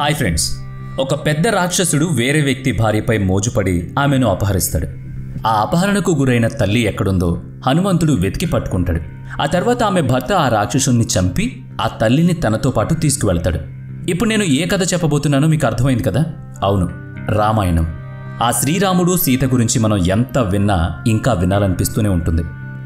Hi friends, ఒక పెద్ద రాక్షసుడు వేరే వ్యక్తి భార్యపై మోజుపడి ఆమెను అపహరిస్తాడు. ఆ అపహరణకు గురైన తల్లి ఎక్కడుందో హనుమంతుడు వెతికి పట్టుకుంటాడు. ఆ తర్వాత ఆమె భర్త ఆ రాక్షసుని చంపి ఆ తల్లిని తనతో పాటు తీసుకువెళ్తాడు. ఇప్పుడు నేను ఏ కథ చెప్పబోతున్నానో మీకు అర్థమైంది కదా? అవును, రామాయణం. ఆ శ్రీరాముడు సీత గురించి మనం ఎంత విన్నా ఇంకా వినాలనిపిస్తూనే ఉంటుంది.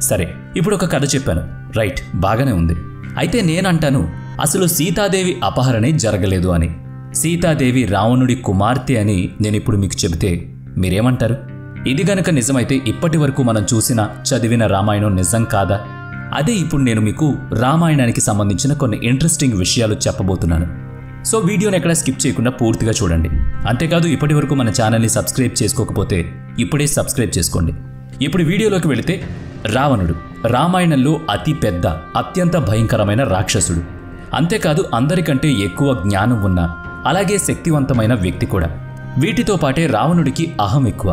సరే, ఇప్పుడు ఒక కథ చెప్పాను, రైట్, బాగానే ఉంది. అయితే నేనంటాను అసలు సీతాదేవి అపహరణే జరగలేదు అని. సీతాదేవి రావణుడి కుమార్తె అని నేనిప్పుడు మీకు చెబితే మీరేమంటారు? ఇది గనక నిజమైతే ఇప్పటి వరకు మనం చూసిన చదివిన రామాయణం నిజం కాదా? అదే ఇప్పుడు నేను మీకు రామాయణానికి సంబంధించిన కొన్ని ఇంట్రెస్టింగ్ విషయాలు చెప్పబోతున్నాను. సో వీడియోని ఎక్కడ స్కిప్ చేయకుండా పూర్తిగా చూడండి. అంతేకాదు ఇప్పటి వరకు మన ఛానల్ని సబ్స్క్రైబ్ చేసుకోకపోతే ఇప్పుడే సబ్స్క్రైబ్ చేసుకోండి. ఇప్పుడు వీడియోలోకి వెళితే, రావణుడు రామాయణంలో అతి పెద్ద అత్యంత భయంకరమైన రాక్షసుడు. అంతేకాదు అందరికంటే ఎక్కువ జ్ఞానం ఉన్న అలాగే శక్తివంతమైన వ్యక్తి కూడా. వీటితో పాటే రావణుడికి అహం ఎక్కువ.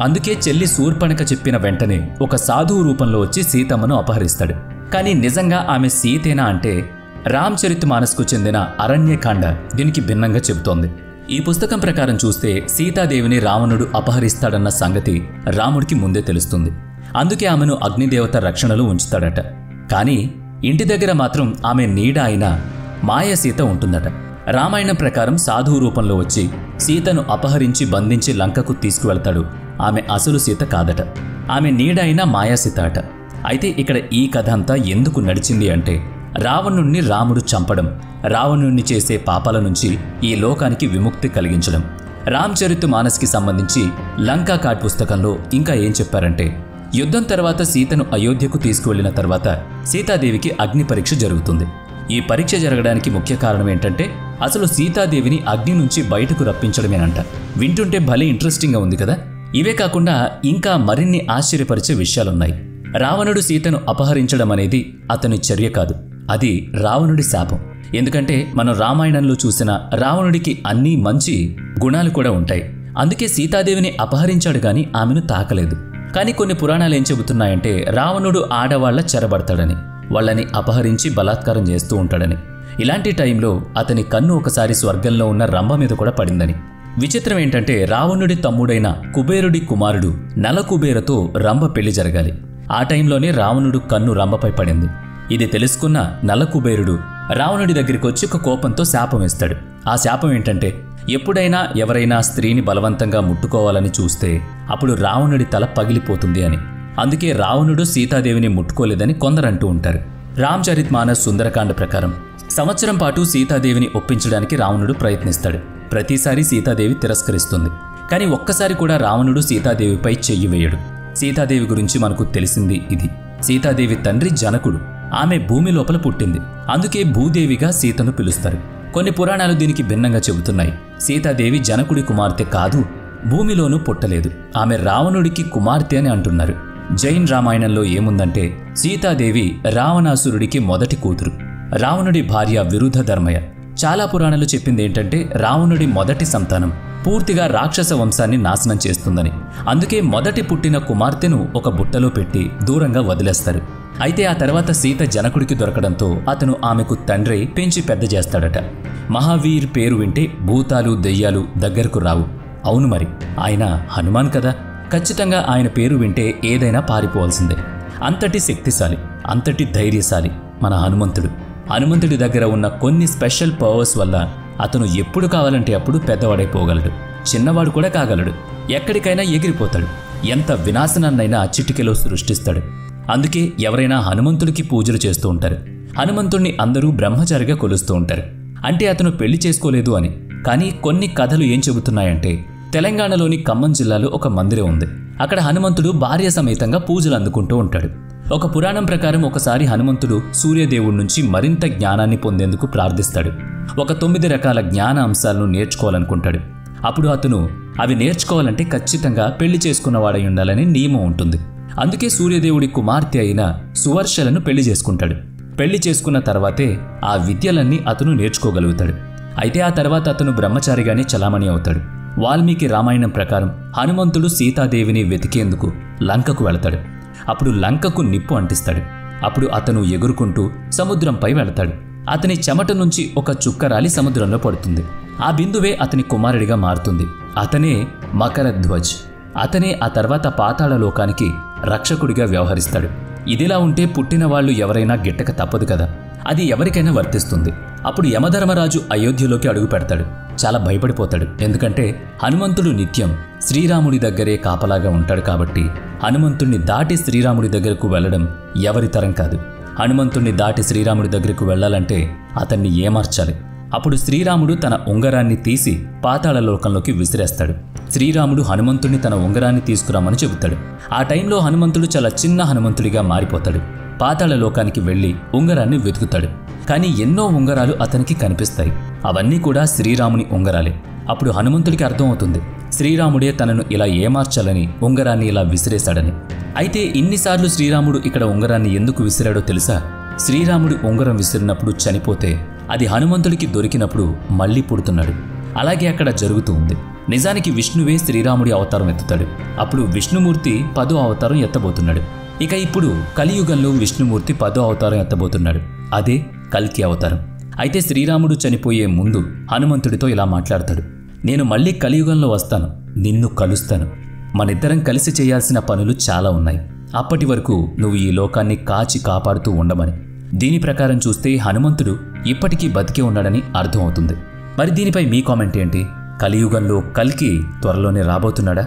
అందుకే చెల్లి శూర్పణఖ చెప్పిన వెంటనే ఒక సాధువు రూపంలో వచ్చి సీతమ్మను అపహరిస్తాడు. కానీ నిజంగా ఆమె సీతేనా అంటే రామచరితమానస్కు చెందిన అరణ్యకాండ దీనికి భిన్నంగా చెబుతోంది. ఈ పుస్తకం ప్రకారం చూస్తే సీతాదేవిని రావణుడు అపహరిస్తాడన్న సంగతి రాముడికి ముందే తెలుస్తుంది. అందుకే ఆమెను అగ్నిదేవత రక్షణలో ఉంచుతాడట. కానీ ఇంటి దగ్గర మాత్రం ఆమె నీడ అయిన మాయసీత ఉంటుందట. రామాయణం ప్రకారం సాధువు రూపంలో వచ్చి సీతను అపహరించి బంధించి లంకకు తీసుకువెళ్తాడు. ఆమె అసలు సీత కాదట, ఆమె నీడ అయిన మాయాసీత అట. అయితే ఇక్కడ ఈ కథ అంతా ఎందుకు నడిచింది అంటే, రావణుణ్ణి రాముడు చంపడం, రావణుణ్ణి చేసే పాపాల నుంచి ఈ లోకానికి విముక్తి కలిగించడం. రామచరితమానస్కి సంబంధించి లంకాకాండ పుస్తకంలో ఇంకా ఏం చెప్పారంటే, యుద్ధం తర్వాత సీతను అయోధ్యకు తీసుకువెళ్లిన తర్వాత సీతాదేవికి అగ్ని పరీక్ష జరుగుతుంది. ఈ పరీక్ష జరగడానికి ముఖ్య కారణం ఏంటంటే అసలు సీతాదేవిని అగ్ని నుంచి బయటకు రప్పించడమేనంట. వింటుంటే భలే ఇంట్రెస్టింగ్గా ఉంది కదా? ఇవే కాకుండా ఇంకా మరిన్ని ఆశ్చర్యపరిచే విషయాలున్నాయి. రావణుడు సీతను అపహరించడం అనేది అతని చర్య కాదు, అది రావణుడి శాపం. ఎందుకంటే మనం రామాయణంలో చూసిన రావణుడికి అన్ని మంచి గుణాలు కూడా ఉంటాయి. అందుకే సీతాదేవిని అపహరించాడు గాని ఆమెను తాకలేదు. కానీ కొన్ని పురాణాలు ఏం చెబుతున్నాయంటే రావణుడు ఆడవాళ్ల చెరబడతాడని, వాళ్ళని అపహరించి బలాత్కారం చేస్తూ ఉంటాడని. ఇలాంటి టైంలో అతని కన్ను ఒకసారి స్వర్గంలో ఉన్న రంభ మీద కూడా పడిందని. విచిత్రం ఏంటంటే రావణుడి తమ్ముడైన కుబేరుడి కుమారుడు నలకుబేరతో రంభ పెళ్లి జరగాలి. ఆ టైంలోనే రావణుడు కన్ను రంభపై పడింది. ఇది తెలుసుకున్న నలకుబేరుడు రావణుడి దగ్గరికి వచ్చి ఒక కోపంతో శాపం ఇస్తాడు. ఆ శాపం ఏంటంటే, ఎప్పుడైనా ఎవరైనా స్త్రీని బలవంతంగా ముట్టుకోవాలని చూస్తే అప్పుడు రావణుడి తల పగిలిపోతుంది అని. అందుకే రావణుడు సీతాదేవిని ముట్టుకోలేదని కొందరంటూ ఉంటారు. రామచరితమానస్ సుందరకాండ ప్రకారం సంవత్సరం పాటు సీతాదేవిని ఒప్పించడానికి రావణుడు ప్రయత్నిస్తాడు. ప్రతిసారి సీతాదేవి తిరస్కరిస్తుంది. కానీ ఒక్కసారి కూడా రావణుడు సీతాదేవిపై చెయ్యి వేయడు. సీతాదేవి గురించి మనకు తెలిసింది ఇది. సీతాదేవి తండ్రి జనకుడు, ఆమె భూమి లోపల పుట్టింది. అందుకే భూదేవిగా సీతను పిలుస్తారు. కొన్ని పురాణాలు దీనికి భిన్నంగా చెబుతున్నాయి. సీతాదేవి జనకుడి కుమార్తె కాదు, భూమిలోనూ పుట్టలేదు, ఆమె రావణుడికి కుమార్తె అని అంటున్నారు. జైన్ రామాయణంలో ఏముందంటే, సీతాదేవి రావణాసురుడికి మొదటి కూతురు, రావణుడి భార్య విరుధధర్మయ. చాలా పురాణాలు చెప్పింది ఏంటంటే రావణుడి మొదటి సంతానం పూర్తిగా రాక్షస వంశాన్ని నాశనం చేస్తుందని. అందుకే మొదటి పుట్టిన కుమార్తెను ఒక బుట్టలో పెట్టి దూరంగా వదిలేస్తారు. అయితే ఆ తర్వాత సీత జనకుడికి దొరకడంతో అతను ఆమెకు తండ్రి పెంచి పెద్ద చేస్తాడట. మహావీర్ పేరు వింటే భూతాలు దెయ్యాలు దగ్గరకు రావు. అవును మరి, ఆయన హనుమాన్ కదా, ఖచ్చితంగా ఆయన పేరు వింటే ఏదైనా పారిపోవాల్సిందే. అంతటి శక్తిశాలి, అంతటి ధైర్యశాలి మన హనుమంతుడు. హనుమంతుడి దగ్గర ఉన్న కొన్ని స్పెషల్ పవర్స్ వల్ల అతను ఎప్పుడు కావాలంటే అప్పుడు పెద్దవాడైపోగలడు, చిన్నవాడు కూడా కాగలడు, ఎక్కడికైనా ఎగిరిపోతాడు, ఎంత వినాశనాన్నైనా చిటికెలో సృష్టిస్తాడు. అందుకే ఎవరైనా హనుమంతుడికి పూజలు చేస్తూ ఉంటారు. హనుమంతుడిని అందరూ బ్రహ్మచారిగా కొలుస్తూ ఉంటారు. అంటే అతను పెళ్లి చేసుకోలేదు అని. కానీ కొన్ని కథలు ఏం చెబుతున్నాయంటే, తెలంగాణలోని ఖమ్మం జిల్లాలో ఒక మందిరం ఉంది. అక్కడ హనుమంతుడు భార్య సమేతంగా పూజలు అందుకుంటూ ఉంటాడు. ఒక పురాణం ప్రకారం ఒకసారి హనుమంతుడు సూర్యదేవుడి నుంచి మరింత జ్ఞానాన్ని పొందేందుకు ప్రార్థిస్తాడు. ఒక 9 రకాల జ్ఞాన అంశాలను నేర్చుకోవాలనుకుంటాడు. అప్పుడు అతను అవి నేర్చుకోవాలంటే ఖచ్చితంగా పెళ్లి చేసుకున్నవాడై ఉండాలని నియమం ఉంటుంది. అందుకే సూర్యదేవుడి కుమార్తె అయిన సువర్షలను పెళ్లి చేసుకుంటాడు. పెళ్లి చేసుకున్న తర్వాతే ఆ విద్యలన్నీ అతను నేర్చుకోగలుగుతాడు. అయితే ఆ తర్వాత అతను బ్రహ్మచారిగానే చలామణి అవుతాడు. వాల్మీకి రామాయణం ప్రకారం హనుమంతుడు సీతాదేవిని వెతికేందుకు లంకకు వెళతాడు. అప్పుడు లంకకు నిప్పు అంటిస్తాడు. అప్పుడు అతను ఎగురుకుంటూ సముద్రంపై వెళతాడు. అతని చెమట నుంచి ఒక చుక్క రాలి సముద్రంలో పడుతుంది. ఆ బిందువే అతని కుమారుడిగా మారుతుంది. అతనే మకరధ్వజ్. అతనే ఆ తర్వాత పాతాళ లోకానికి రక్షకుడిగా వ్యవహరిస్తాడు. ఇదిలా ఉంటే పుట్టిన వాళ్ళు ఎవరైనా గిట్టక తప్పదు కదా. అది ఎవరికైనా వర్తిస్తుంది. అప్పుడు యమధర్మరాజు అయోధ్యలోకి అడుగు పెడతాడు. చాలా భయపడిపోతాడు. ఎందుకంటే హనుమంతుడు నిత్యం శ్రీరాముడి దగ్గరే కాపలాగా ఉంటాడు కాబట్టి హనుమంతుణ్ణి దాటి శ్రీరాముడి దగ్గరకు వెళ్లడం ఎవరి తరం కాదు. హనుమంతుణ్ణి దాటి శ్రీరాముడి దగ్గరకు వెళ్లాలంటే అతన్ని ఏమార్చాలి. అప్పుడు శ్రీరాముడు తన ఉంగరాన్ని తీసి పాతాళ లోకంలోకి విసిరేస్తాడు. శ్రీరాముడు హనుమంతుడిని తన ఉంగరాన్ని తీసుకురామని చెబుతాడు. ఆ టైంలో హనుమంతుడు చాలా చిన్న హనుమంతుడిగా మారిపోతాడు. పాతాళ లోకానికి వెళ్లి ఉంగరాన్ని వెతుకుతాడు. కానీ ఎన్నో ఉంగరాలు అతనికి కనిపిస్తాయి. అవన్నీ కూడా శ్రీరాముని ఉంగరాలే. అప్పుడు హనుమంతుడికి అర్థమవుతుంది, శ్రీరాముడే తనను ఇలా ఏమార్చాలని ఉంగరాన్ని ఇలా విసిరేశాడని. అయితే ఇన్నిసార్లు శ్రీరాముడు ఇక్కడ ఉంగరాన్ని ఎందుకు విసిరాడో తెలుసా? శ్రీరాముడు ఉంగరం విసిరినప్పుడు చనిపోతే అది హనుమంతుడికి దొరికినప్పుడు మళ్లీ పుడుతున్నాడు. అలాగే అక్కడ జరుగుతూ ఉంది. నిజానికి విష్ణువే శ్రీరాముడి అవతారం ఎత్తుతాడు. అప్పుడు విష్ణుమూర్తి 10వ అవతారం ఎత్తబోతున్నాడు. ఇక ఇప్పుడు కలియుగంలో విష్ణుమూర్తి 10వ అవతారం ఎత్తబోతున్నాడు. అదే కల్కి అవతారం. అయితే శ్రీరాముడు చనిపోయే ముందు హనుమంతుడితో ఇలా మాట్లాడతాడు, నేను మళ్లీ కలియుగంలో వస్తాను, నిన్ను కలుస్తాను. మనిద్దరం కలిసి చేయాల్సిన పనులు చాలా ఉన్నాయి. అప్పటి వరకు నువ్వు ఈ లోకాన్ని కాచి కాపాడుతూ ఉండమని. దీని ప్రకారం చూస్తే హనుమంతుడు ఇప్పటికీ బతికే ఉన్నాడని అర్థమవుతుంది. మరి దీనిపై మీ కామెంట్ ఏంటి? కలియుగంలో కల్కి త్వరలోనే రాబోతున్నాడా?